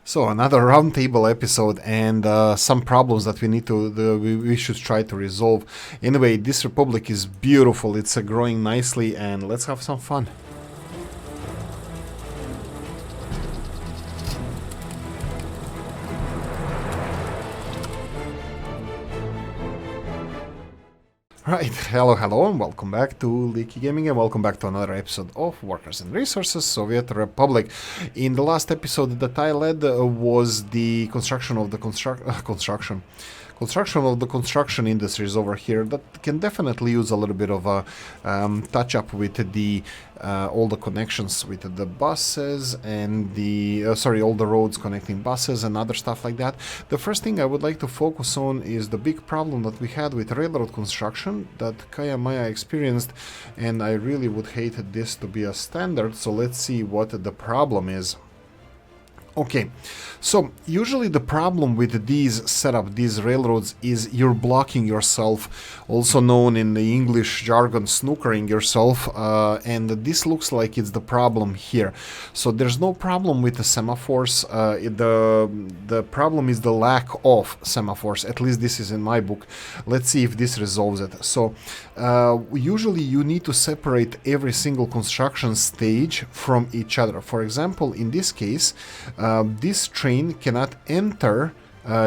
So another roundtable episode and some problems that we need to we should try to resolve. Anyway, this republic is beautiful. It's growing nicely, and let's have some fun. Right, hello, and welcome back to Oolykee Gaming, and welcome back to another episode of Workers and Resources, Soviet Republic. In the last episode that I led was the construction of the construction of the construction industries over here that can definitely use a little bit of a touch up with the all the connections with the buses and the all the roads connecting buses and other stuff like that. The first thing I would like to focus on is the big problem that we had with railroad construction that Kaya Maya experienced, and I really would hate this to be a standard, so let's see what the problem is. Okay, so usually the problem with these railroads is you're blocking yourself, also known in the English jargon snookering yourself, and this looks like it's the problem here. So there's no problem with the semaphores, the problem is the lack of semaphores, at least this is in my book. Let's see if this resolves it. So usually you need to separate every single construction stage from each other. For example, in this case, this train cannot enter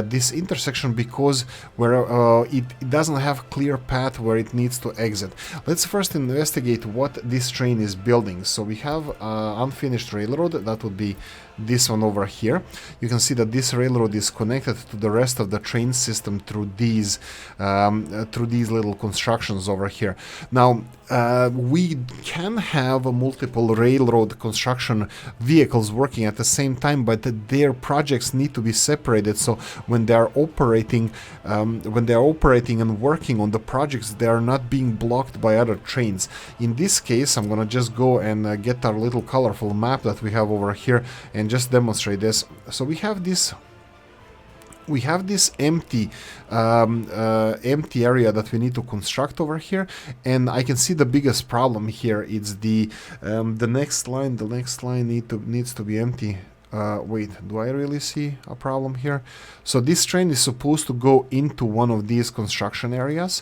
this intersection because it doesn't have a clear path where it needs to exit. Let's first investigate what this train is building. So we have unfinished railroad, that would be this one over here. You can see that this railroad is connected to the rest of the train system through these little constructions over here. Now we can have multiple railroad construction vehicles working at the same time, but their projects need to be separated. So when they are operating and working on the projects, they are not being blocked by other trains. In this case, I'm gonna just go and get our little colorful map that we have over here and just demonstrate this. So we have this empty area that we need to construct over here, and I can see the biggest problem here. It's the next line. The next line needs to be empty. Wait, do I really see a problem here? So this train is supposed to go into one of these construction areas,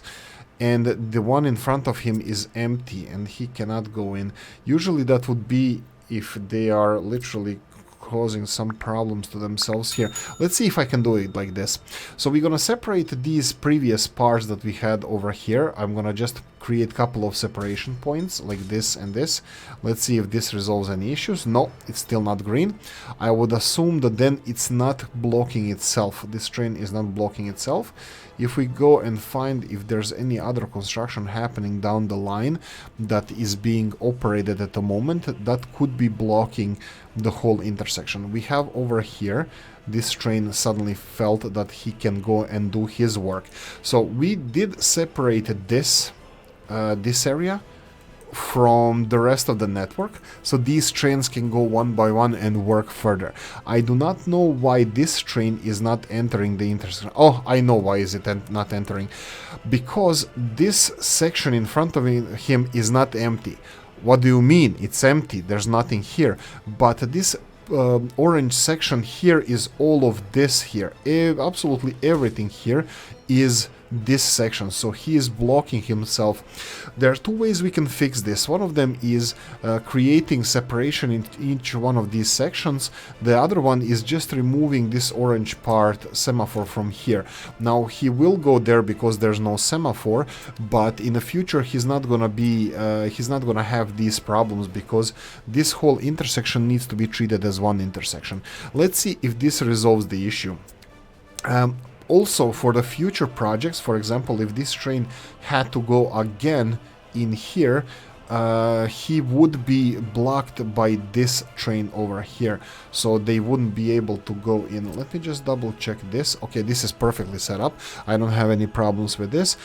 and the one in front of him is empty and he cannot go in. Usually that would be if they are literally causing some problems to themselves here. Let's see if I can do it like this. So we're gonna separate these previous parts that we had over here. I'm gonna just create a couple of separation points like this and this. Let's see if this resolves any issues. No, it's still not green. I would assume that then it's not blocking itself. This train is not blocking itself. If we go and find if there's any other construction happening down the line that is being operated at the moment, that could be blocking the whole intersection. We have over here, this train suddenly felt that he can go and do his work. So we did separate this area from the rest of the network, so these trains can go one by one and work further. I do not know why this train is not entering the intersection. Oh, I know why is it not entering. Because this section in front of him is not empty. What do you mean? It's empty. There's nothing here. But this orange section here is all of this here. Absolutely everything here is this section, so he is blocking himself. There are two ways we can fix this. One of them is creating separation in each one of these sections. The other one is just removing this orange part semaphore from here. Now he will go there because there's no semaphore, but in the future he's not gonna have these problems because this whole intersection needs to be treated as one intersection. Let's see if this resolves the issue. Also, for the future projects, for example, if this train had to go again in here, he would be blocked by this train over here, so they wouldn't be able to go in. Let me just double check this. Okay, this is perfectly set up. I don't have any problems with this.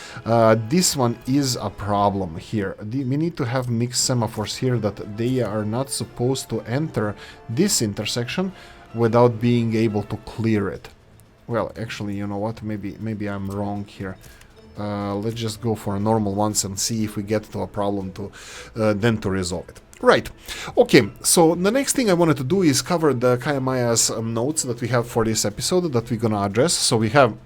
This one is a problem here. We need to have mixed semaphores here that they are not supposed to enter this intersection without being able to clear it. Well, actually, you know what? Maybe I'm wrong here. Let's just go for a normal ones and see if we get to a problem to then to resolve it. Right. Okay, so the next thing I wanted to do is cover the Kayamaya's notes that we have for this episode that we're gonna address. So we have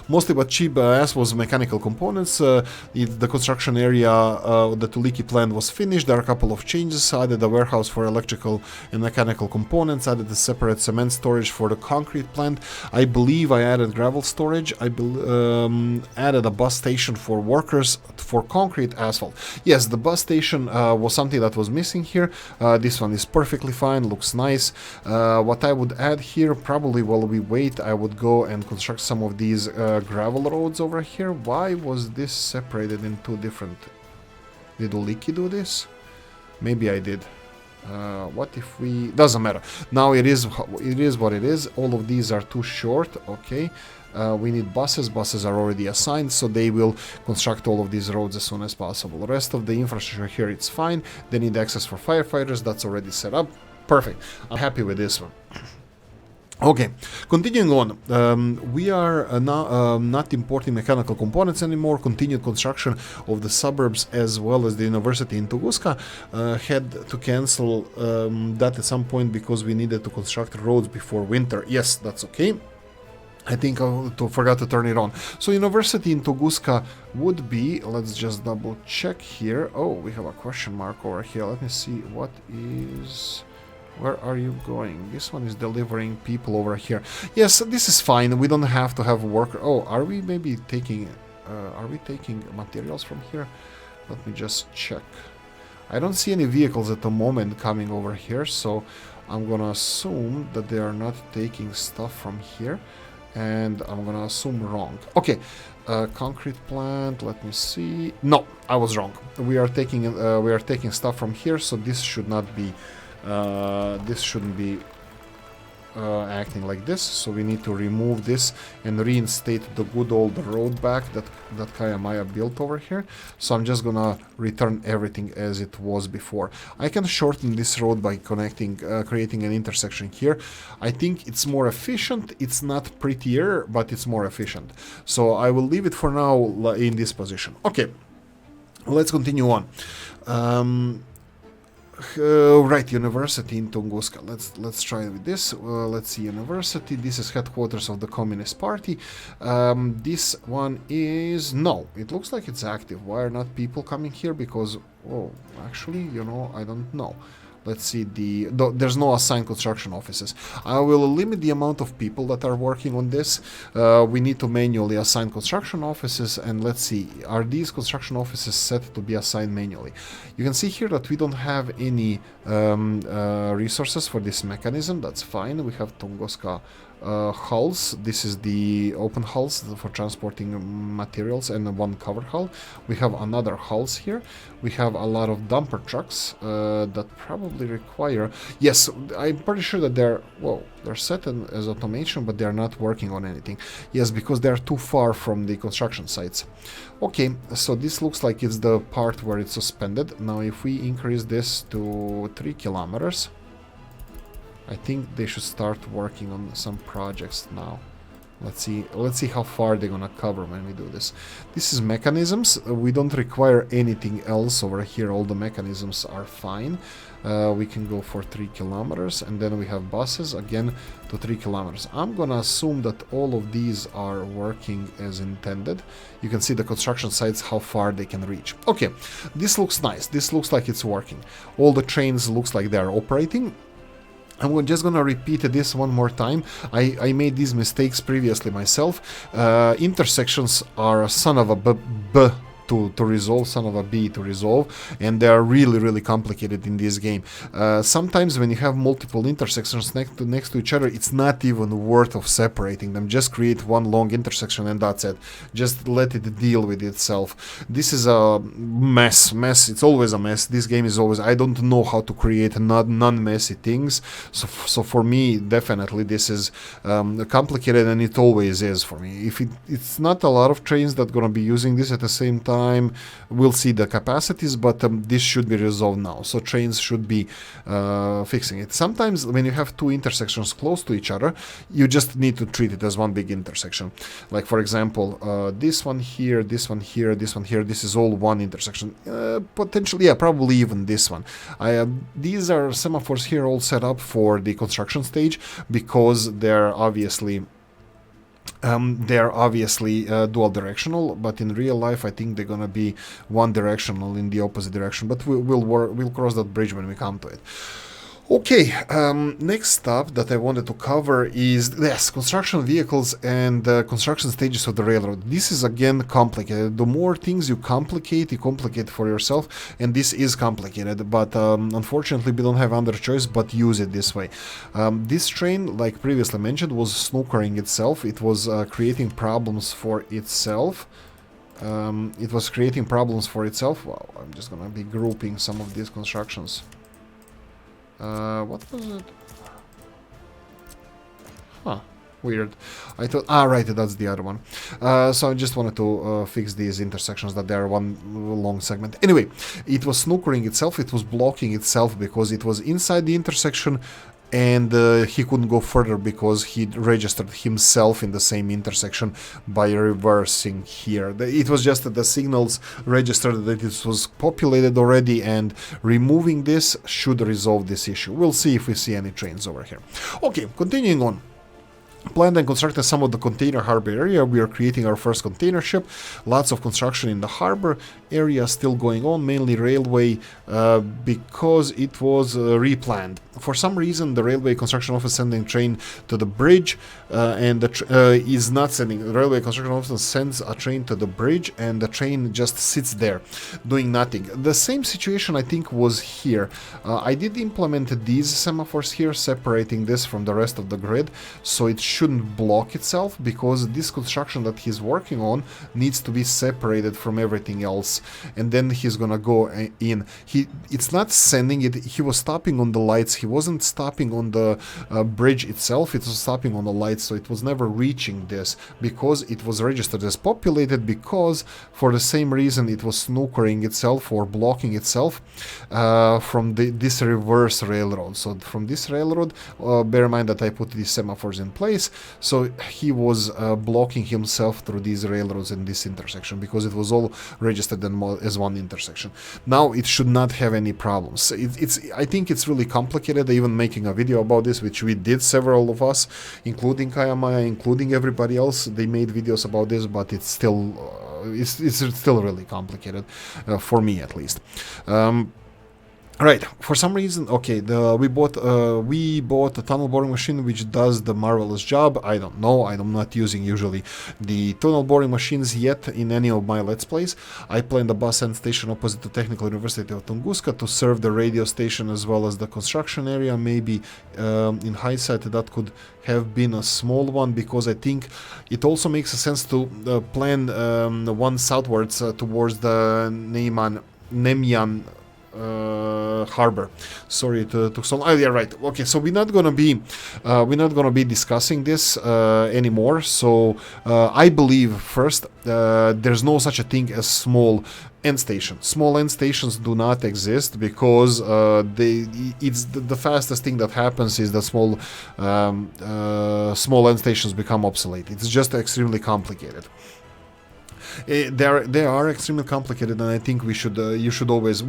mostly what Chib asked was mechanical components. The construction area, the Oolykee plant was finished. There are a couple of changes. Added a warehouse for electrical and mechanical components. Added a separate cement storage for the concrete plant. I believe I added gravel storage. I added a bus station for workers for concrete asphalt. Yes, the bus station was something that was missing here. This one is perfectly fine. Looks nice. What I would add here, probably while we wait, I would go and construct some of these gravel roads over here. Why was this separated in two different? Did Oolykee do this? Maybe I did. What if we... Doesn't matter. Now it is what it is. All of these are too short. Okay. We need buses. Buses are already assigned, so they will construct all of these roads as soon as possible. The rest of the infrastructure here, it's fine. They need access for firefighters. That's already set up. Perfect. I'm happy with this one. Okay, continuing on, we are now not importing mechanical components anymore. Continued construction of the suburbs as well as the university in Tunguska had to cancel that at some point because we needed to construct roads before winter. Yes, that's okay. I think I forgot to turn it on. So university in Tunguska would be, let's just double check here. Oh, we have a question mark over here. Let me see what is... Where are you going? This one is delivering people over here. Yes, this is fine. We don't have to have worker. Oh, are we maybe taking... are we taking materials from here? Let me just check. I don't see any vehicles at the moment coming over here, so I'm gonna assume that they are not taking stuff from here. And I'm gonna assume wrong. Okay, concrete plant. Let me see. No, I was wrong. We are taking stuff from here, so this should not be... this shouldn't be acting like this, so we need to remove this and reinstate the good old road back that Kayamaya built over here. So I'm just gonna return everything as it was before. I can shorten this road by connecting, creating an intersection here. I think it's more efficient. It's not prettier, but it's more efficient. So I will leave it for now in this position. Okay, let's continue on. Right, university in Tunguska. Let's try with this. Let's see, university. This is headquarters of the Communist Party. This one is... No, it looks like it's active. Why are not people coming here? Because... Oh, actually, you know, I don't know. Let's see, there's no assigned construction offices. I will limit the amount of people that are working on this. We need to manually assign construction offices, and let's see, are these construction offices set to be assigned manually? You can see here that we don't have any resources for this mechanism. That's fine. We have Tunguska hulls. This is the open hulls for transporting materials and one cover hull. We have another hulls here. We have a lot of dumper trucks that probably require... Yes, I'm pretty sure that they're set as automation, but they're not working on anything. Yes, because they're too far from the construction sites. Okay, so this looks like it's the part where it's suspended. Now if we increase this to 3 kilometers, I think they should start working on some projects now. Let's see how far they're gonna cover when we do this. This is mechanisms. We don't require anything else over here. All the mechanisms are fine. We can go for 3 kilometers, and then we have buses again to 3 kilometers. I'm gonna assume that all of these are working as intended. You can see the construction sites, how far they can reach. Okay, this looks nice. This looks like it's working. All the trains looks like they're operating. I'm just gonna repeat this one more time. I made these mistakes previously myself. Intersections are a son of a b to resolve, son of a b to resolve, and they are really complicated in this game. Sometimes when you have multiple intersections next to each other, it's not even worth of separating them. Just create one long intersection and that's it. Just let it deal with itself. This is a mess. It's always a mess. This game is always... I don't know how to create non-messy things. So for me, definitely this is complicated, and it always is for me. If it's not a lot of trains that gonna be using this at the same time, time. We'll see the capacities, but this should be resolved now. So trains should be fixing it. Sometimes when you have two intersections close to each other, you just need to treat it as one big intersection. Like for example, this one here, this one here, this one here, this is all one intersection. Potentially, yeah, probably even this one. These are semaphores here all set up for the construction stage because they're obviously dual directional, but in real life I think they're gonna be one directional in the opposite direction, but we'll cross that bridge when we come to it. Okay, next stuff that I wanted to cover is, yes, construction vehicles and construction stages of the railroad. This is again complicated. The more things you complicate for yourself, and this is complicated, but unfortunately we don't have other choice but use it this way. This train, like previously mentioned, was snookering itself. It was creating problems for itself. Well, I'm just gonna be grouping some of these constructions. What was it? Huh, weird. I thought, right, that's the other one. So I just wanted to fix these intersections that they are one long segment. Anyway, it was snookering itself, it was blocking itself because it was inside the intersection, and he couldn't go further because he registered himself in the same intersection by reversing here. It was just that the signals registered that it was populated already, and removing this should resolve this issue. We'll see if we see any trains over here. Okay, continuing on. Planned and constructed some of the container harbor area. We are creating our first container ship. Lots of construction in the harbor area still going on, mainly railway, because it was replanned. For some reason, the railway construction office sending train to the bridge, and is not sending. The railway construction office sends a train to the bridge, and the train just sits there, doing nothing. The same situation, I think, was here. I did implement these semaphores here, separating this from the rest of the grid, so it shouldn't block itself, because this construction that he's working on needs to be separated from everything else, and then he's gonna go in. It's not sending it. He was stopping on the lights. He wasn't stopping on the bridge itself. It was stopping on the lights, so it was never reaching this because it was registered as populated, because for the same reason it was snookering itself or blocking itself from this reverse railroad. So from this railroad, bear in mind that I put these semaphores in place, so he was blocking himself through these railroads in this intersection because it was all registered as one intersection. Now it should not have any problems. I think it's really complicated. Even making a video about this, which we did, several of us, including Kayamaya, including everybody else, they made videos about this, but it's still really complicated, for me at least. Right, for some reason, okay, we bought a tunnel boring machine which does the marvelous job. I don't know, I'm not using usually the tunnel boring machines yet in any of my Let's Plays. I planned a bus end station opposite the Technical University of Tunguska to serve the radio station as well as the construction area. Maybe in hindsight that could have been a small one, because I think it also makes sense to plan one southwards towards the Nemyan harbor. Sorry to so. Oh yeah, right. Okay, so we're not gonna be discussing this anymore. So I believe first there's no such a thing as small end station. Small end stations do not exist because it's the fastest thing that happens is that small end stations become obsolete. It's just extremely complicated. They are extremely complicated, and I think we should always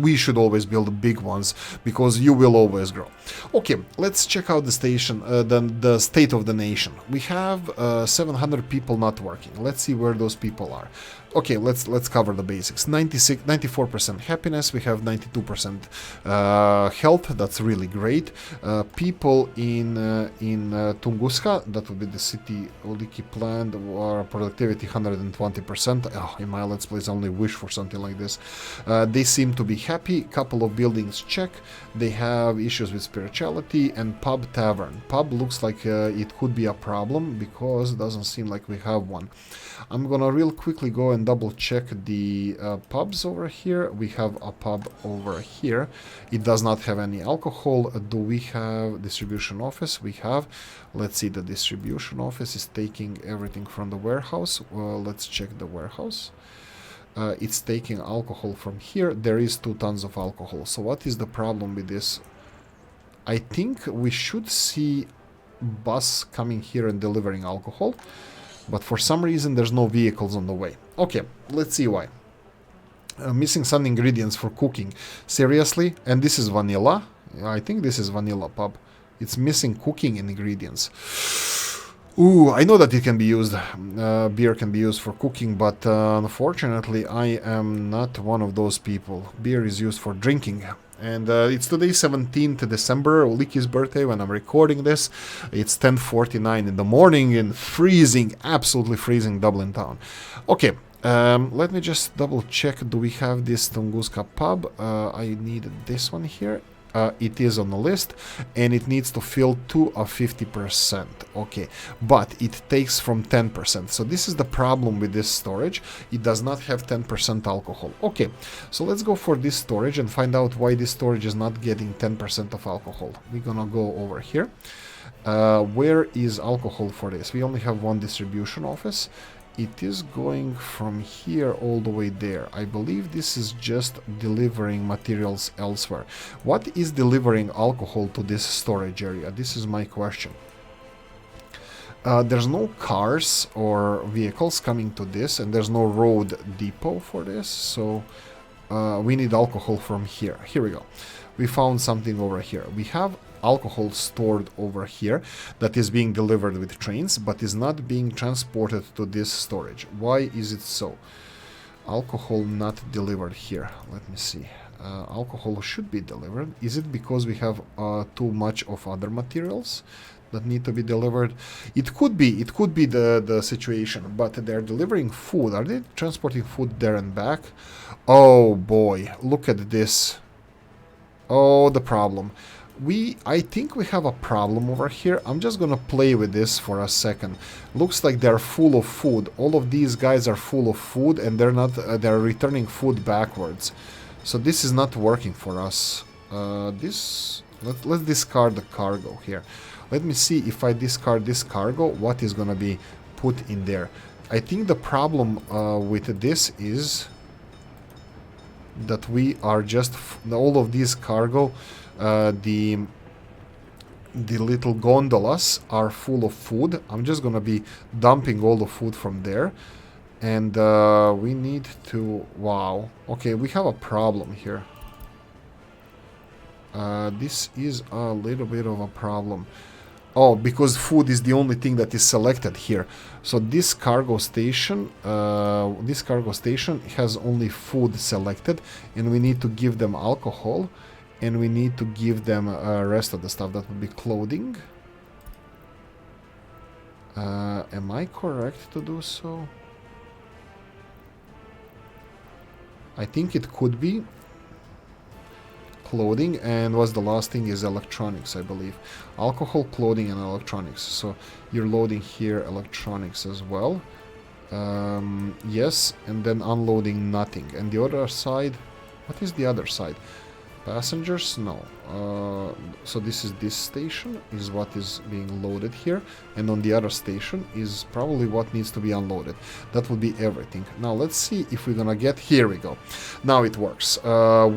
build big ones, because you will always grow. Okay, let's check out the station, the state of the nation. We have 700 people not working. Let's see where those people are. Okay, let's cover the basics. 94% happiness. We have 92% health. That's really great. People in Tunguska, that would be the city Oolykee plant, our productivity 120%. Oh, in my Let's Plays, I only wish for something like this. They seem to be happy. Couple of buildings check. They have issues with spirituality and pub tavern. Pub looks like it could be a problem because it doesn't seem like we have one. I'm gonna real quickly go and double check the pubs over here. We have a pub over here. It does not have any alcohol. Do we have distribution office? We have. Let's see, the distribution office is taking everything from the warehouse. Well, let's check the warehouse. it's taking alcohol from here. There is 2 tons of alcohol. So what is the problem with this? I think we should see bus coming here and delivering alcohol, but for some reason there's no vehicles on the way. Okay, let's see why. Missing some ingredients for cooking. Seriously? And this is vanilla? I think this is vanilla pub. It's missing cooking ingredients. Ooh, I know that it can be used, beer can be used for cooking, but unfortunately I am not one of those people. Beer is used for drinking. And it's today 17th December, Oolykee's birthday when I'm recording this. It's 10:49 in the morning in freezing, absolutely freezing Dublin town. Okay, let me just double check. Do we have this Tunguska pub? I need this one here. It is on the list, and it needs to fill to a 50%. Okay, but it takes from 10%. So this is the problem with this storage. It does not have 10% alcohol. Okay, so let's go for this storage and find out why this storage is not getting 10% of alcohol. We're gonna go over here. Where is alcohol for this? We only have one distribution office. It is going from here all the way there. I believe this is just delivering materials elsewhere. What is delivering alcohol to this storage area? This is my question. There's no cars or vehicles coming to this, and there's no road depot for this, so we need alcohol from here. Here we go. We found something over here. We have alcohol stored over here that is being delivered with trains, but is not being transported to this storage. Why is it so? Alcohol not delivered here. Let me see. Alcohol should be delivered. Is it because we have too much of other materials that need to be delivered? It could be the situation, but they're delivering food. Are they transporting food there and back? Oh boy, look at this. Oh, the problem. I think we have a problem over here. I'm just gonna play with this for a second. Looks like they're full of food. All of these guys are full of food, and they're not. They're returning food backwards. So this is not working for us. Let's discard the cargo here. Let me see if I discard this cargo, what is gonna be put in there. I think the problem with this is that we are just all of these cargo. The little gondolas are full of food. I'm just gonna be dumping all the food from there, and we need to. Wow. Okay, we have a problem here. This is a little bit of a problem. Oh, because food is the only thing that is selected here. So this cargo station has only food selected, and we need to give them alcohol. And we need to give them rest of the stuff. That would be clothing. Am I correct to do so? I think it could be clothing, and what's the last thing is electronics, I believe. Alcohol, clothing, and electronics. So you're loading here electronics as well. Yes, and then unloading nothing. And the other side, what is the other side? Passengers? No. So this station is what is being loaded here, and on the other station is probably what needs to be unloaded. That would be everything. Now let's see if we're gonna get. Here we go. Now it works.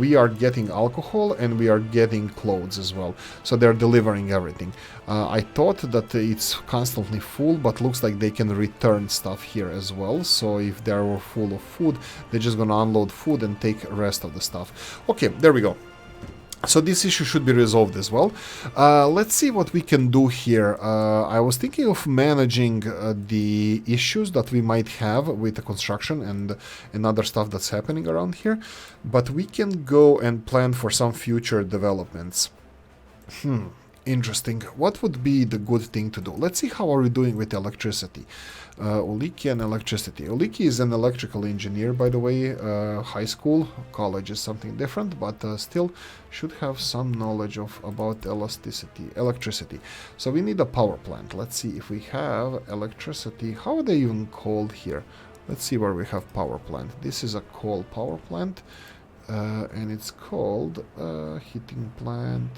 We are getting alcohol, and we are getting clothes as well. So they're delivering everything. I thought that it's constantly full, but looks like they can return stuff here as well. So if they're full of food, they're just gonna unload food and take the rest of the stuff. Okay, there we go. So this issue should be resolved as well. Let's see what we can do here. I was thinking of managing the issues that we might have with the construction and other stuff that's happening around here. But we can go and plan for some future developments. Interesting. What would be the good thing to do? Let's see how are we doing with electricity. Oolykee and electricity. Oolykee is an electrical engineer, by the way. High school, college is something different, but still should have some knowledge about electricity. So we need a power plant. Let's see if we have electricity. How are they even called here? Let's see where we have power plant. This is a coal power plant, and it's called heating plant.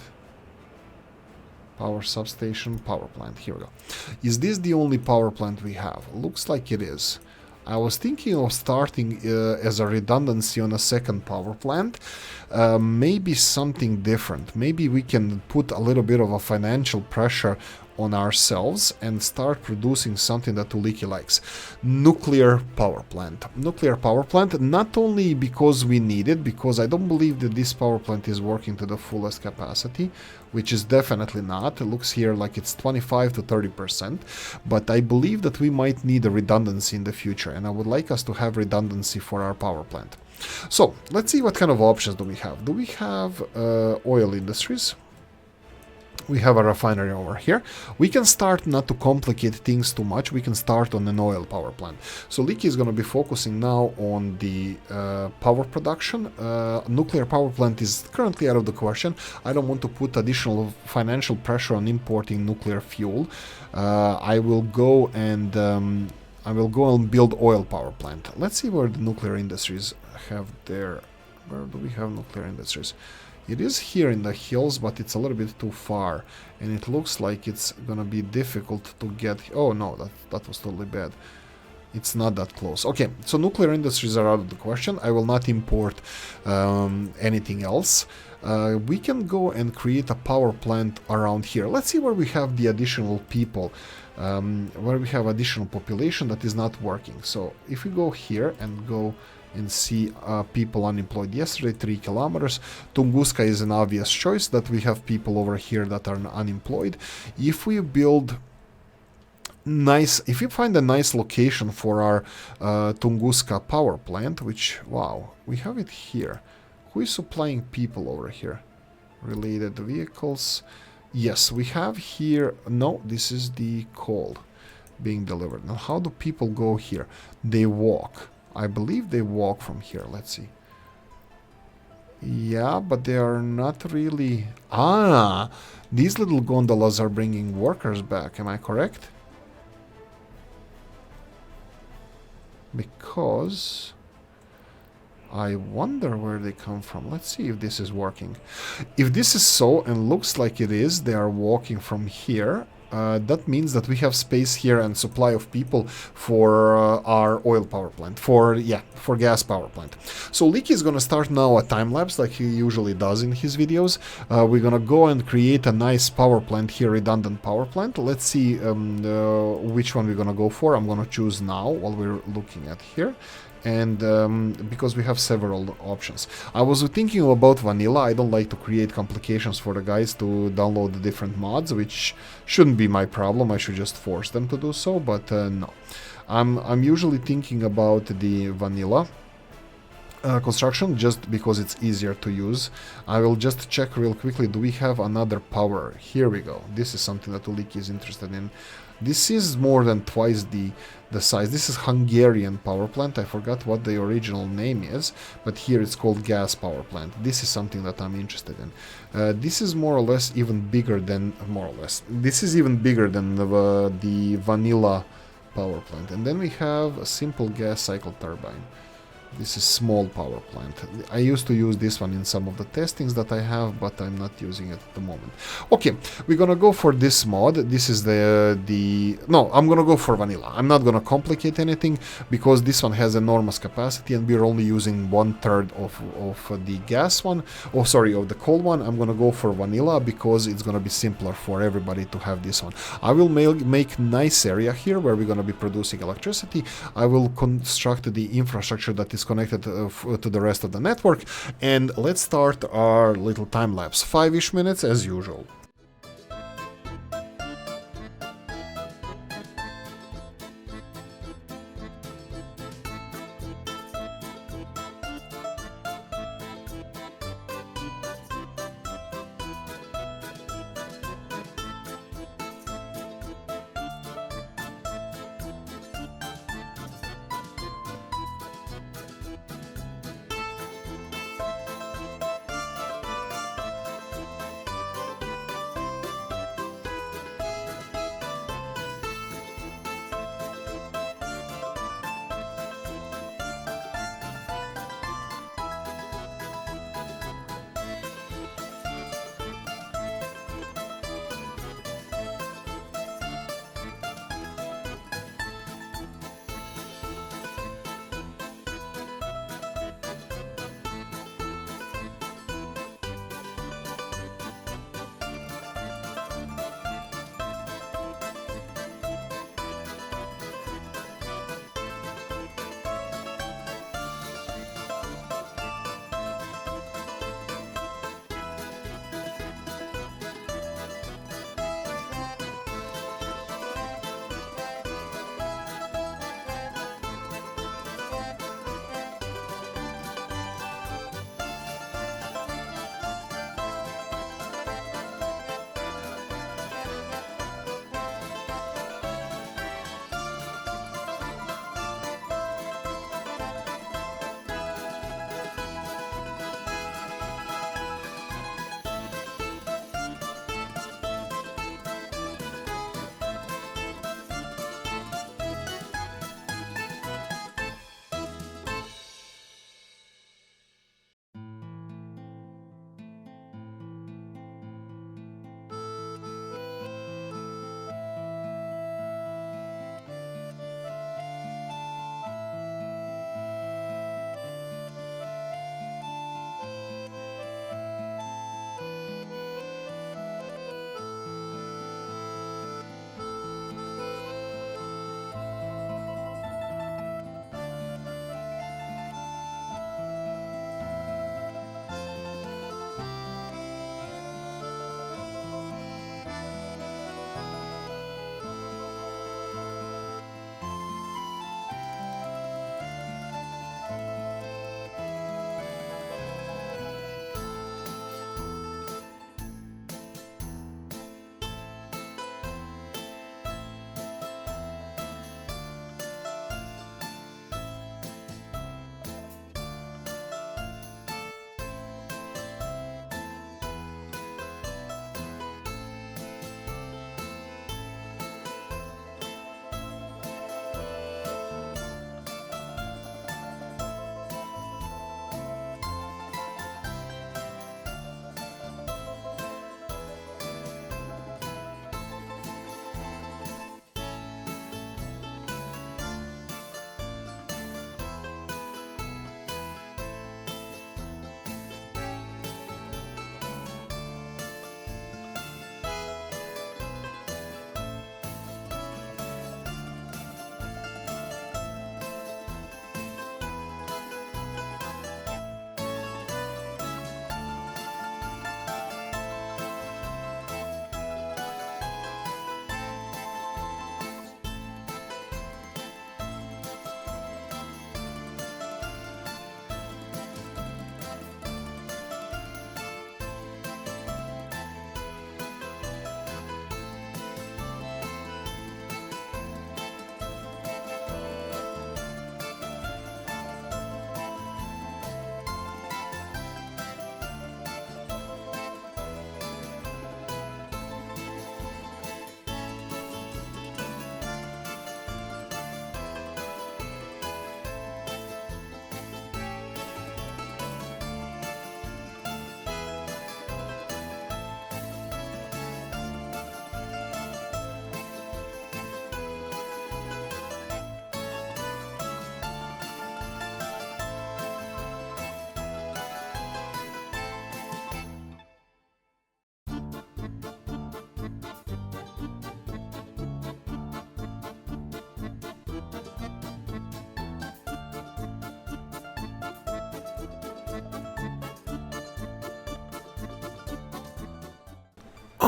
Power substation, power plant. Here we go. Is this the only power plant we have? Looks like it is. I was thinking of starting as a redundancy on a second power plant. Maybe something different. Maybe we can put a little bit of a financial pressure on ourselves and start producing something that Oolykee likes. Nuclear power plant. Nuclear power plant, not only because we need it, because I don't believe that this power plant is working to the fullest capacity, which is definitely not. It looks here like it's 25 to 30%, but I believe that we might need a redundancy in the future, and I would like us to have redundancy for our power plant. So, let's see what kind of options do we have. Do we have oil industries? We have a refinery over here. We can start, not to complicate things too much, we can start on an oil power plant. So Oolykee is going to be focusing now on the power production. Nuclear power plant is currently out of the question. I don't want to put additional financial pressure on importing nuclear fuel. I will go and build oil power plant. Let's see where the nuclear industries have their... Where do we have nuclear industries? It is here in the hills, but it's a little bit too far, and it looks like it's gonna be difficult to get... Oh no, that was totally bad. It's not that close. Okay, so nuclear industries are out of the question. I will not import anything else. We can go and create a power plant around here. Let's see where we have the additional people, where we have additional population that is not working. So if we go here and go and see people unemployed yesterday, 3 kilometers. Tunguska is an obvious choice, that we have people over here that are unemployed. If we build nice, if we find a nice location for our Tunguska power plant, which, wow, we have it here. Who is supplying people over here? Related vehicles. Yes, we have here, no, this is the coal being delivered. Now, how do people go here? They walk. I believe they walk from here. Let's see. Yeah, but they are not really... Ah, these little gondolas are bringing workers back. Am I correct? Because... I wonder where they come from. Let's see if this is working. If this is so, and looks like it is, they are walking from here. That means that we have space here and supply of people for our oil power plant, for gas power plant. So Oolykee is going to start now a time lapse like he usually does in his videos. We're going to go and create a nice power plant here, redundant power plant. Let's see which one we're going to go for. I'm going to choose now while we're looking at here. And because we have several options. I was thinking about vanilla. I don't like to create complications for the guys to download the different mods, which shouldn't be my problem. I should just force them to do so, but no. I'm usually thinking about the vanilla construction just because it's easier to use. I will just check real quickly. Do we have another power? Here we go. This is something that Oolykee is interested in. This is more than twice the size. This is Hungarian power plant. I forgot what the original name is, but here it's called gas power plant. This is something that I'm interested in. This is more or less even bigger than... This is even bigger than the vanilla power plant. And then we have a simple gas cycle turbine. This is small power plant. I used to use this one in some of the testings that I have, but I'm not using it at the moment. Okay, we're gonna go for this mod. This is no, I'm gonna go for vanilla. I'm not gonna complicate anything because this one has enormous capacity and we're only using 1/3 of the gas one. Oh, sorry, of the coal one. I'm gonna go for vanilla because it's gonna be simpler for everybody to have this one. I will make nice area here where we're gonna be producing electricity. I will construct the infrastructure that is connected to the rest of the network, and let's start our little time lapse. 5-ish minutes as usual.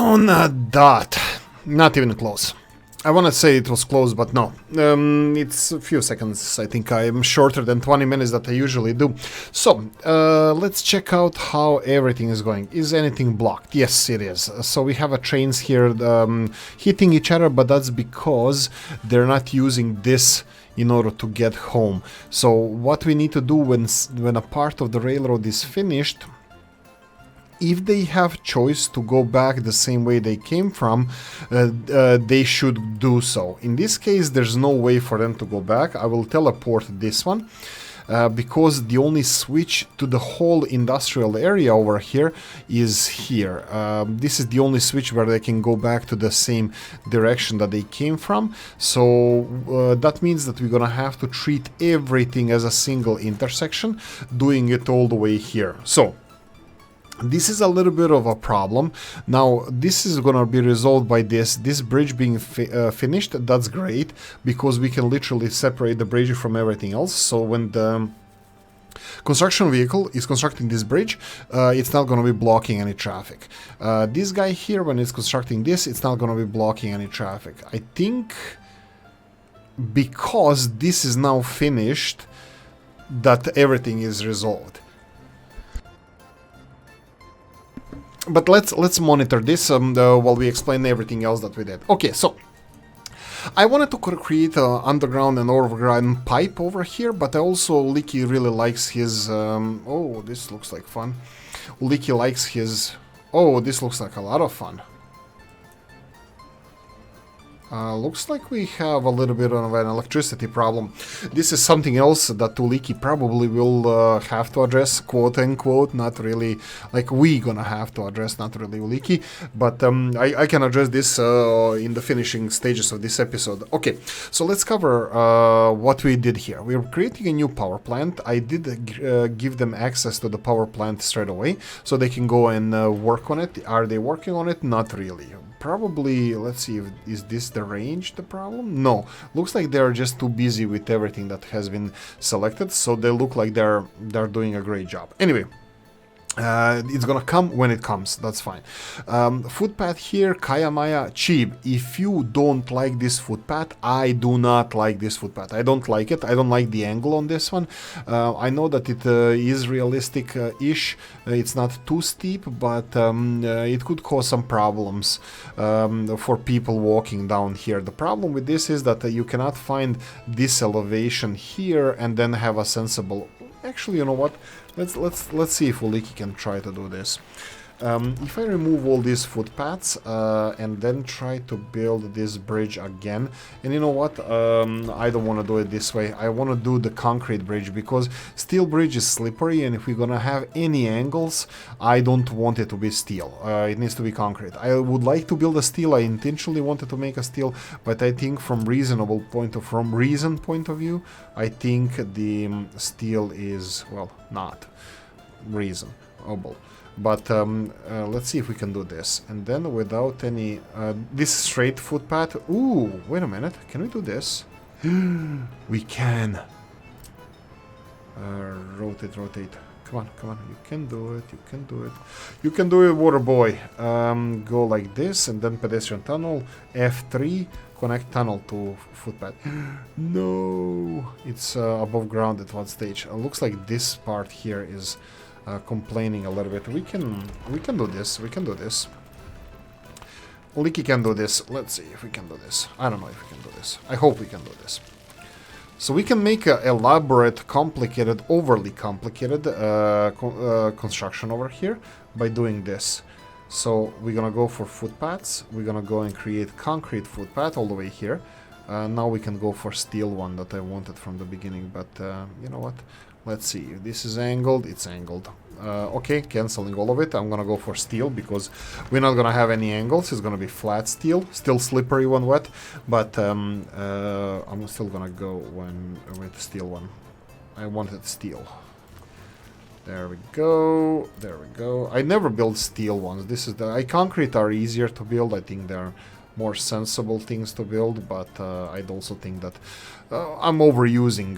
on a dot. Not even close. I want to say it was close, but no. It's a few seconds. I think I'm shorter than 20 minutes that I usually do. So, let's check out how everything is going. Is anything blocked? Yes, it is. So we have trains here hitting each other, but that's because they're not using this in order to get home. So what we need to do when a part of the railroad is finished, if they have choice to go back the same way they came from, they should do so. In this case, there's no way for them to go back. I will teleport this one. Because the only switch to the whole industrial area over here is here. This is the only switch where they can go back to the same direction that they came from. So that means that we're gonna have to treat everything as a single intersection, doing it all the way here. So this is a little bit of a problem. Now, this is gonna be resolved by this bridge being finished. That's great, because we can literally separate the bridge from everything else. So when the construction vehicle is constructing this bridge, it's not gonna be blocking any traffic. This guy here, when it's constructing this, it's not gonna be blocking any traffic. I think because this is now finished, that everything is resolved. But let's monitor this while we explain everything else that we did. Okay, so I wanted to create an underground and overground pipe over here, but I also, Oolykee really likes his... oh, this looks like fun. Oolykee likes his... Oh, this looks like a lot of fun. Looks like we have a little bit of an electricity problem. This is something else that Oolykee probably will have to address, quote unquote, not really, like we gonna have to address, not really Oolykee, but I can address this in the finishing stages of this episode. Okay, so let's cover what we did here. We're creating a new power plant. I did give them access to the power plant straight away, so they can go and work on it. Are they working on it? Not really. Probably, let's see, is this the range the problem? No, looks like they're just too busy with everything that has been selected, so they look like they're doing a great job. Anyway, it's gonna come when it comes, that's fine. Footpath here, Kaya Maya, cheap. If you don't like this footpath, I do not like this footpath. I don't like it. I don't like the angle on this one. I know that it is realistic-ish. It's not too steep, but it could cause some problems for people walking down here. The problem with this is that you cannot find this elevation here and then have a sensible... Actually, you know what? Let's see if Oolykee can try to do this. If I remove all these footpaths and then try to build this bridge again, and you know what, I don't want to do it this way. I want to do the concrete bridge, because steel bridge is slippery, and if we're gonna have any angles, I don't want it to be steel. It needs to be concrete. I would like to build a steel. I intentionally wanted to make a steel, but I think from reason point of view, I think the steel is, well, not reasonable. But let's see if we can do this. And then without any... this straight footpath... Ooh, wait a minute. Can we do this? We can. Rotate. Come on. You can do it. You can do it, water boy. Go like this, and then pedestrian tunnel. F3. Connect tunnel to footpath. No! It's above ground at one stage. Looks like this part here is... complaining a little bit. We can do this. Oolykee can do this. Let's see if we can do this. I don't know if we can do this. I hope we can do this. So we can make an elaborate, complicated, overly complicated construction over here by doing this. So we're gonna go for footpaths. We're gonna go and create concrete footpath all the way here. Now we can go for steel one that I wanted from the beginning, but you know what? Let's see, if this is angled, it's angled. Okay, canceling all of it. I'm gonna go for steel, because we're not gonna have any angles. It's gonna be flat steel, still slippery when wet, but I'm still gonna go with steel one. I wanted steel. There we go. I never build steel ones. This is the... concrete are easier to build. I think they're more sensible things to build, but I'd also think that I'm overusing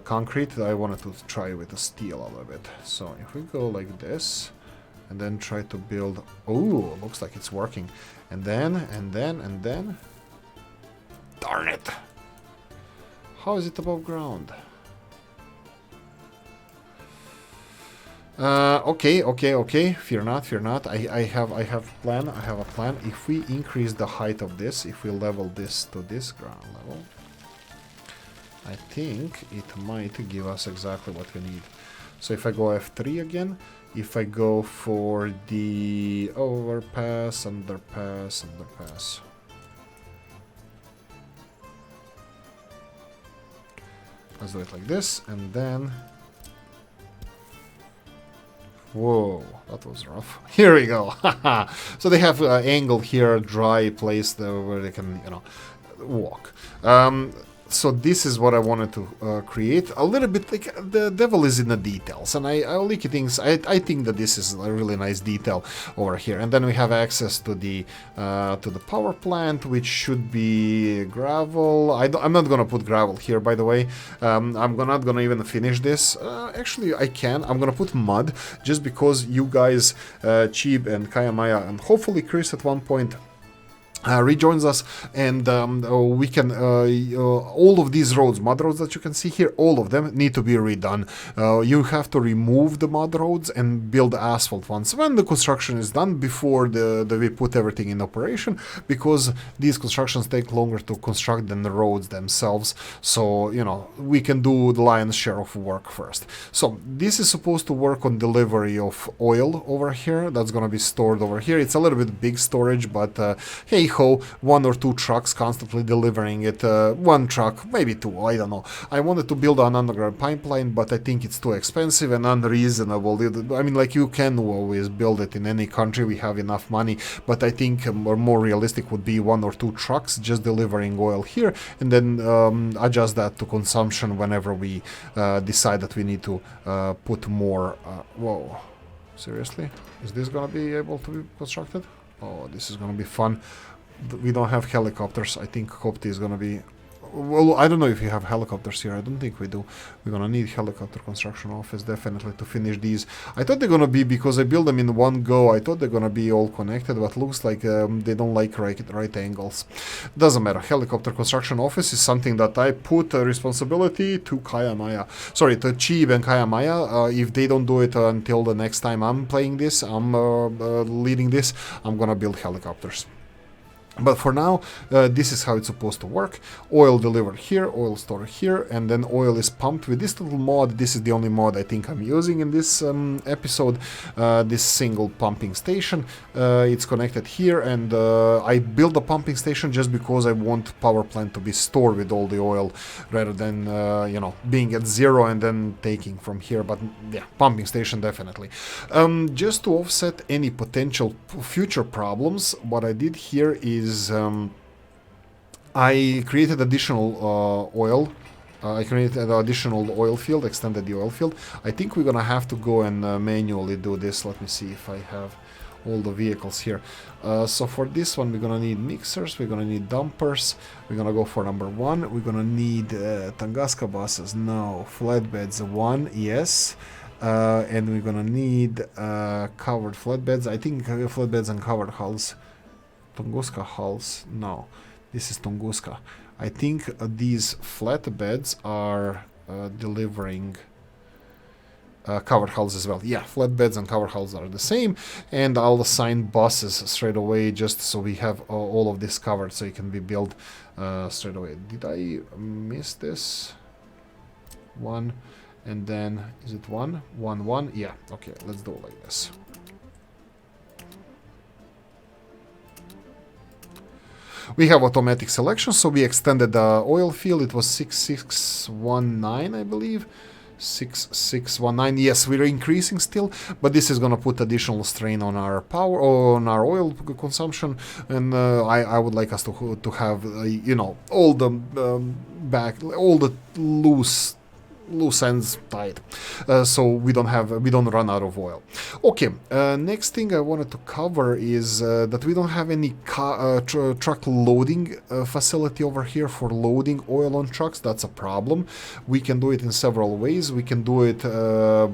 concrete. I wanted to try with the steel a little bit. So if we go like this and then try to build. Oh, looks like it's working. And then. Darn it! How is it above ground? Okay. Fear not. I have a plan. If we increase the height of this, if we level this to this ground level, I think it might give us exactly what we need. So if I go F3 again, if I go for the overpass, underpass. Let's do it like this, and then... Whoa, that was rough. Here we go. So they have angle here, dry place where they can, walk. So this is what I wanted to create. A little bit like the devil is in the details, and Oolykee thinks I think that this is a really nice detail over here. And then we have access to the power plant, which should be gravel. I'm not gonna put gravel here, by the way. I'm not gonna even finish this. Actually, I can. I'm gonna put mud just because you guys, Cheeb and Kayamaya, and hopefully Chris at one point rejoins us, and we can all of these roads, mud roads that you can see here, all of them need to be redone. You have to remove the mud roads and build asphalt ones when the construction is done, before we put everything in operation, because these constructions take longer to construct than the roads themselves. So we can do the lion's share of work first. So this is supposed to work on delivery of oil over here. That's gonna be stored over here. It's a little bit big storage, but hey ho, 1 or 2 trucks constantly delivering it. 1 truck, maybe 2, I don't know. I wanted to build an underground pipeline, but I think it's too expensive and unreasonable. I mean, like, you can always build it in any country, we have enough money, but I think more realistic would be 1 or 2 trucks just delivering oil here, and then adjust that to consumption whenever we decide that we need to put more. Whoa, seriously? Is this gonna be able to be constructed? Oh, this is gonna be fun. We don't have helicopters. I think Kopti is gonna be... Well, I don't know if you have helicopters here. I don't think we do. We're gonna need helicopter construction office definitely to finish these. I thought they're gonna be, because I built them in one go, I thought they're gonna be all connected, but looks like they don't like right angles. Doesn't matter. Helicopter construction office is something that I put responsibility to Kayamaya. Sorry, to Cheeb and Kayamaya. If they don't do it until the next time I'm playing this, I'm leading this, I'm gonna build helicopters. But for now, this is how it's supposed to work. Oil delivered here, oil stored here, and then oil is pumped with this little mod. This is the only mod I think I'm using in this episode, this single pumping station. It's connected here, and I built a pumping station just because I want power plant to be stored with all the oil, rather than, being at 0 and then taking from here. But yeah, pumping station definitely. Just to offset any potential future problems, what I did here is I created additional oil. I created an additional oil field, extended the oil field. I think we're gonna have to go and manually do this. Let me see if I have all the vehicles here. So for this one, we're gonna need mixers, we're gonna need dumpers, we're gonna go for number 1. We're gonna need Tunguska buses, no. Flatbeds 1, yes. And we're gonna need covered flatbeds. I think flatbeds and covered hulls. Tunguska hulls, no, this is Tunguska. I think these flatbeds are delivering covered hulls as well. Yeah, flatbeds and covered hulls are the same, and I'll assign buses straight away just so we have all of this covered, so it can be built straight away. Did I miss this? 1, and then is it 1? 1, 1? Yeah, okay, let's do it like this. We have automatic selection, so we extended the oil field. It was 6619, I believe. 6619. Yes, we're increasing still, but this is gonna put additional strain on our power, on our oil consumption, and I would like us to have all the all the loose loose ends tied, so we don't run out of oil. Okay, next thing I wanted to cover is that we don't have any truck loading facility over here for loading oil on trucks. That's a problem. We can do it in several ways. We can do it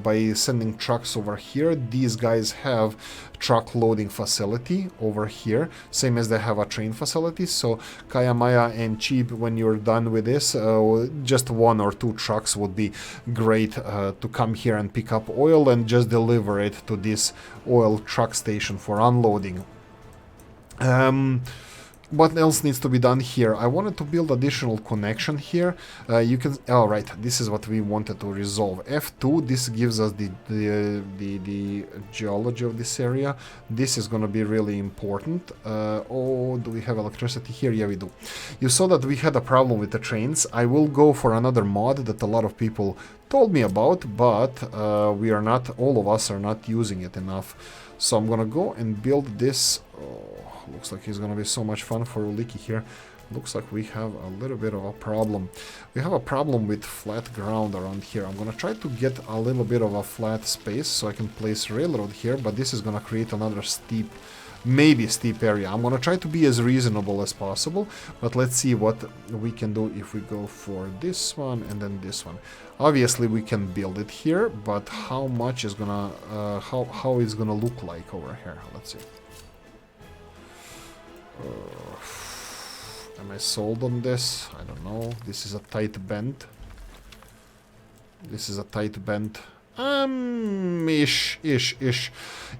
by sending trucks over here. These guys have truck loading facility over here, same as they have a train facility. So Kayamaya and Cheap, when you're done with this, just 1 or 2 trucks would be great to come here and pick up oil and just deliver it to this oil truck station for unloading. What else needs to be done here? I wanted to build additional connection here. You can, all right, this is what we wanted to resolve. F2, this gives us the geology of this area. This is going to be really important. Oh, do we have electricity here? Yeah, we do. You saw that we had a problem with the trains. I will go for another mod that a lot of people told me about, but we are not, all of us are not using it enough. So I'm going to go and build this. Oh, looks like it's going to be so much fun for Oolykee here. Looks like we have a little bit of a problem. We have a problem with flat ground around here. I'm going to try to get a little bit of a flat space so I can place railroad here, but this is going to create another steep, maybe steep area. I'm going to try to be as reasonable as possible, but let's see what we can do if we go for this one and then this one. Obviously we can build it here, but how much is gonna how it's gonna look like over here? Let's see. Am I sold on this? I don't know. This is a tight bend. This is a tight bend. Ish.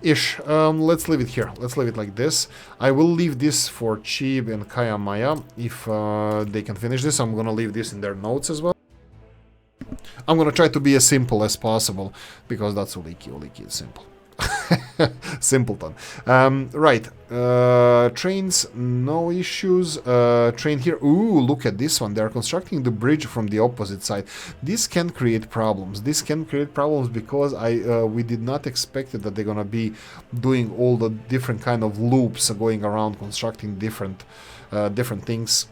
Let's leave it here. Let's leave it like this. I will leave this for Cheap and Kayamaya if they can finish this. I'm gonna leave this in their notes as well. I'm gonna try to be as simple as possible because that's Oolykee. Oolykee is simple. Simpleton. Right. Trains, no issues. Train here. Ooh, look at this one. They're constructing the bridge from the opposite side. This can create problems. This can create problems because we did not expect that they're gonna be doing all the different kind of loops going around constructing different things.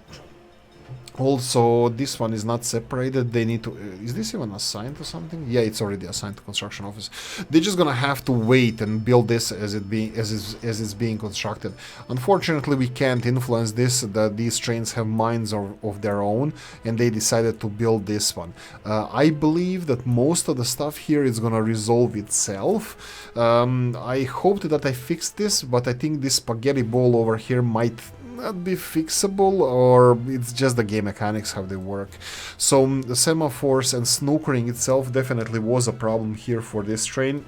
Also, this one is not separated. They need to... is this even assigned to something? Yeah, it's already assigned to construction office. They're just gonna have to wait and build this as it's being constructed. Unfortunately, we can't influence this. These trains have minds of their own, and they decided to build this one. I believe that most of the stuff here is gonna resolve itself. I hoped that I fixed this, but I think this spaghetti ball over here might not be fixable, or it's just the game mechanics how they work. So the semaphores and snookering itself definitely was a problem here for this train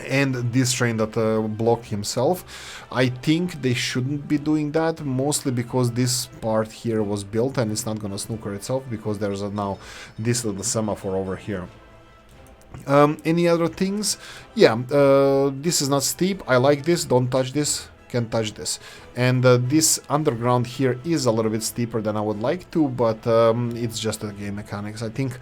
and this train that blocked himself. I think they shouldn't be doing that, mostly because this part here was built and it's not gonna snooker itself because there's now this little semaphore over here. Any other things? Yeah, this is not steep. I like this. Don't touch this. Can touch this, and this underground here is a little bit steeper than I would like to, but it's just the game mechanics. I think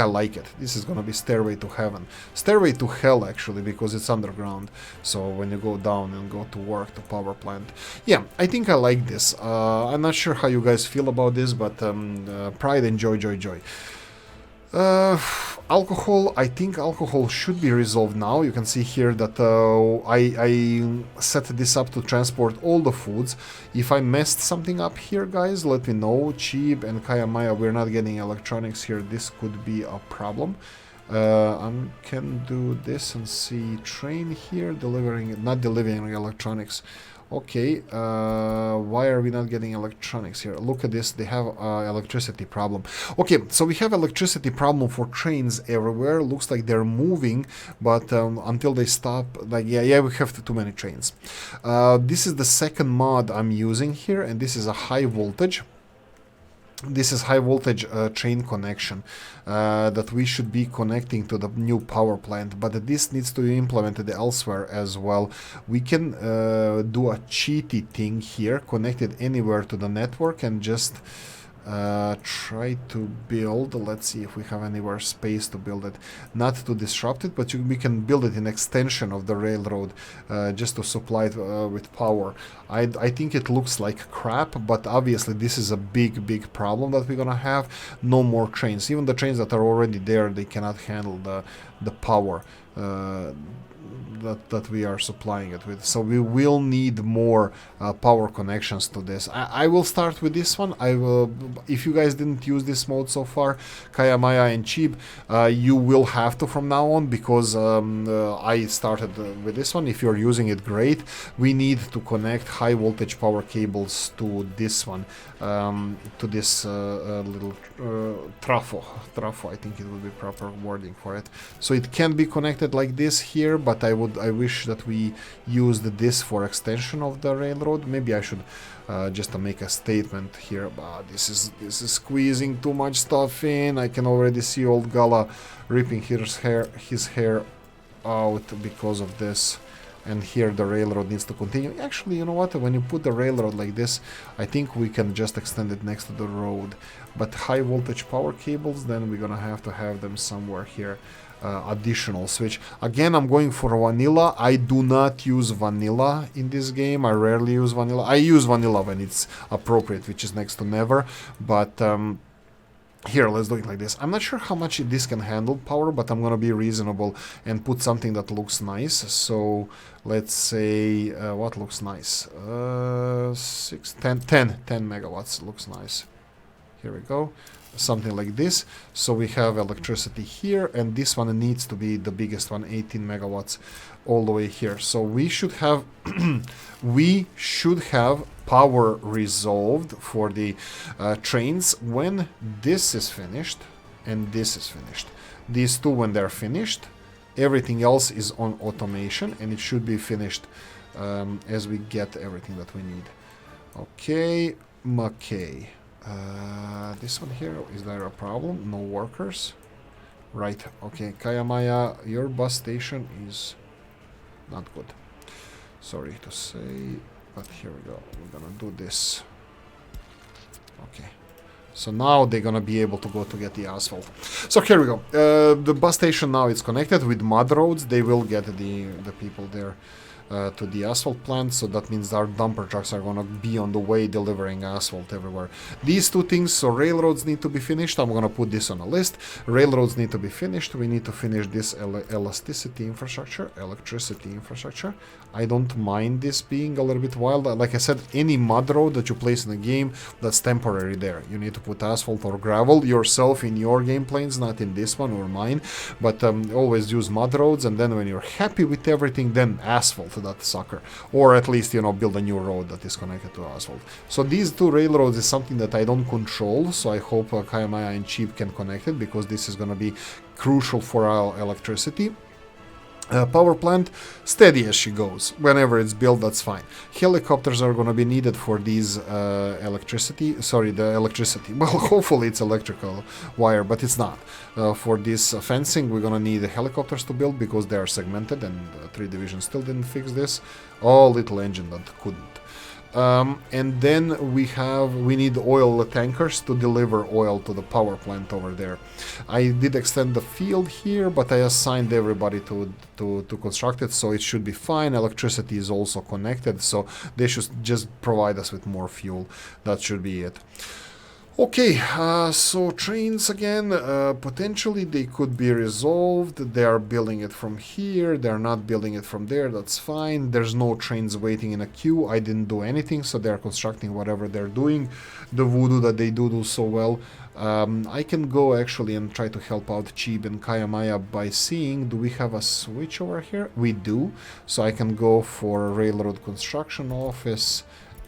I like it. This is gonna be stairway to heaven, stairway to hell actually, because it's underground. So when you go down and go to work, to power plant, yeah, I think I like this. I'm not sure how you guys feel about this, but pride and joy. Alcohol, I think alcohol should be resolved now. You can see here that I set this up to transport all the foods. If I messed something up here, guys, let me know. Cheap and Kayamaya, we're not getting electronics here. This could be a problem. I can do this and see train here not delivering electronics. Okay, why are we not getting electronics here? Look at this, they have electricity problem. Okay, so we have electricity problem for trains everywhere. Looks like they're moving, but until they stop, like, yeah, we have too many trains. This is the second mod I'm using here, and this is a high voltage. This is high voltage train connection that we should be connecting to the new power plant, but this needs to be implemented elsewhere as well. We can do a cheaty thing here, connect it anywhere to the network and just Try to build. Let's see if we have anywhere space to build it. Not to disrupt it, but we can build it in extension of the railroad, just to supply it with power. I think it looks like crap, but obviously this is a big problem that we're gonna have. No more trains. Even the trains that are already there, they cannot handle the power that we are supplying it with. So we will need more power connections to this. I will start with this one. I will, if you guys didn't use this mode so far, Kayamaya and Cheap, you will have to from now on, because I started with this one. If you're using it, great. We need to connect high voltage power cables to this one, to this little trafo, I think it would be proper wording for it. So it can be connected like this here, but I wish that we used this for extension of the railroad. Maybe I should just to make a statement here. This is squeezing too much stuff in. I can already see old Gala ripping his hair out because of this. And here the railroad needs to continue. Actually, you know what? When you put the railroad like this, I think we can just extend it next to the road. But high voltage power cables, then we're gonna have to have them somewhere here. Additional switch. Again, I'm going for vanilla. I do not use vanilla in this game. I rarely use vanilla. I use vanilla when it's appropriate, which is next to never. But here, let's do it like this. I'm not sure how much this can handle power, but I'm gonna be reasonable and put something that looks nice. So let's say what looks nice? 10 megawatts looks nice. Here we go. Something like this. So we have electricity here, and this one needs to be the biggest one, 18 megawatts all the way here. So we should have power resolved for the trains when this is finished and this is finished. These two, when they're finished, everything else is on automation, and it should be finished as we get everything that we need. Okay, this one here, is there a problem? No workers? Right, okay, Kayamaya, your bus station is not good. Sorry to say, but here we go. We're gonna do this. Okay. So now they're gonna be able to go to get the asphalt. So here we go. The bus station now is connected with mud roads. They will get the people there to the asphalt plant, so that means our dumper trucks are gonna be on the way delivering asphalt everywhere. These two things, so railroads need to be finished. I'm gonna put this on a list. Railroads need to be finished. We need to finish this electricity infrastructure. I don't mind this being a little bit wild. Like I said, any mud road that you place in the game, that's temporary there. You need to put asphalt or gravel yourself in your game planes, not in this one or mine. But always use mud roads, and then when you're happy with everything, then asphalt that sucker. Or at least, you know, build a new road that is connected to asphalt. So these two railroads is something that I don't control, so I hope Kayamaya and Cheap can connect it, because this is going to be crucial for our electricity. Power plant, steady as she goes. Whenever it's built, that's fine. Helicopters are going to be needed for these electricity. Sorry, the electricity. Well, hopefully it's electrical wire, but it's not. For this fencing, we're going to need the helicopters to build, because they are segmented, and 3 Division still didn't fix this. Oh, little engine that couldn't. And then we need oil tankers to deliver oil to the power plant over there. I did extend the field here, but I assigned everybody to construct it, so it should be fine. Electricity is also connected, so they should just provide us with more fuel. That should be it. Okay, so trains again, potentially they could be resolved. They are building it from here, they're not building it from there, that's fine. There's no trains waiting in a queue. I didn't do anything, so they're constructing whatever they're doing. The voodoo that they do so well. I can go actually and try to help out Cheap and Kayamaya by seeing, do we have a switch over here? We do, so I can go for a railroad construction office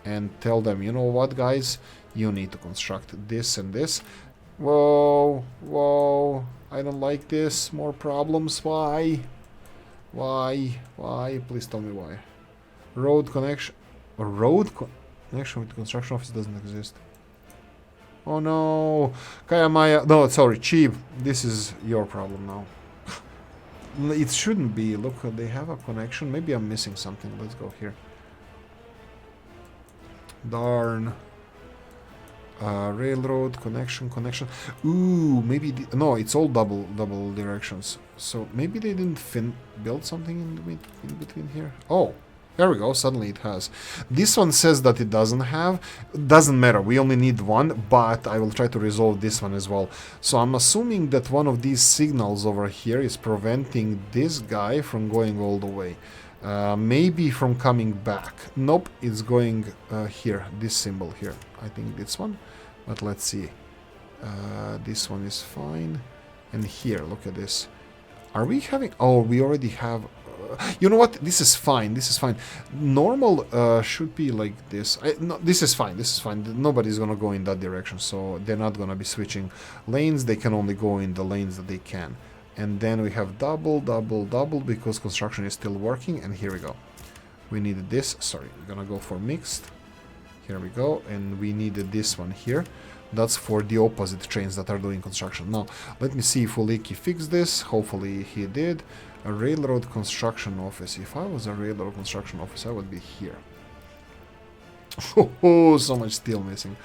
and tell them, you know what, guys, you need to construct this and this. Whoa, I don't like this. More problems. Why? Please tell me why. Road connection. Connection with the construction office doesn't exist. Oh no. Kayamaya. No, sorry, Cheap. This is your problem now. It shouldn't be. Look, they have a connection. Maybe I'm missing something. Let's go here. Darn. Railroad connection. Ooh, maybe no, it's all double directions. So maybe they didn't build something in between here. Oh, there we go. Suddenly it has. This one says that it doesn't have. Doesn't matter. We only need one, but I will try to resolve this one as well. So I'm assuming that one of these signals over here is preventing this guy from going all the way. Maybe from coming back. Nope, it's going here. This symbol here. I think this one. But let's see. This one is fine. And here, look at this. Are we having... Oh, we already have... you know what? This is fine. This is fine. Normal should be like this. No, this is fine. This is fine. Nobody's going to go in that direction. So they're not going to be switching lanes. They can only go in the lanes that they can. And then we have double because construction is still working. And here we go. We needed this. Sorry, we're going to go for mixed. Here we go. And we needed this one here. That's for the opposite trains that are doing construction. Now, let me see if Oolykee fixed this. Hopefully he did. A railroad construction office. If I was a railroad construction office, I would be here. Oh, so much steel missing.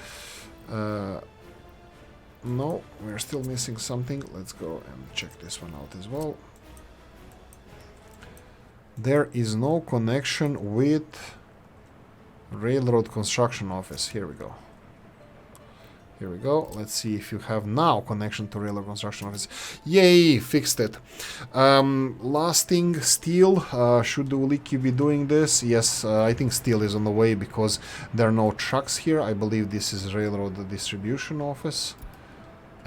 No, we're still missing something. Let's go and check this one out as well. There is no connection with railroad construction office. Here we go. Here we go. Let's see if you have now connection to railroad construction office. Yay, fixed it. Last thing, steel. Should Oolykee be doing this? Yes, I think steel is on the way because there are no trucks here. I believe this is railroad distribution office.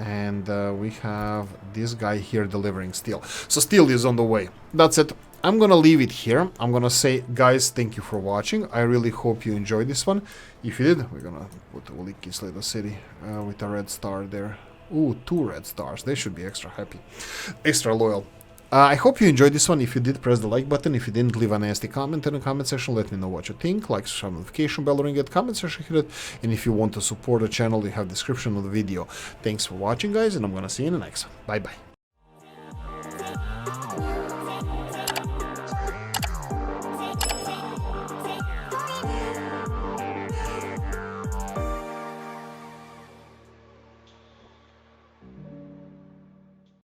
And we have this guy here delivering steel. So steel is on the way. That's it. I'm gonna leave it here. I'm gonna say, guys, thank you for watching. I really hope you enjoyed this one. If you did, we're gonna put Oolykee's little city with a red star there. Ooh, 2 red stars. They should be extra happy, extra loyal. I hope you enjoyed this one. If you did, press the like button. If you didn't, leave a nasty comment in the comment section. Let me know what you think. Like, subscribe, notification bell, ring it, comment section, hit it. And if you want to support the channel, you have description of the video. Thanks for watching, guys, and I'm gonna see you in the next one. Bye bye.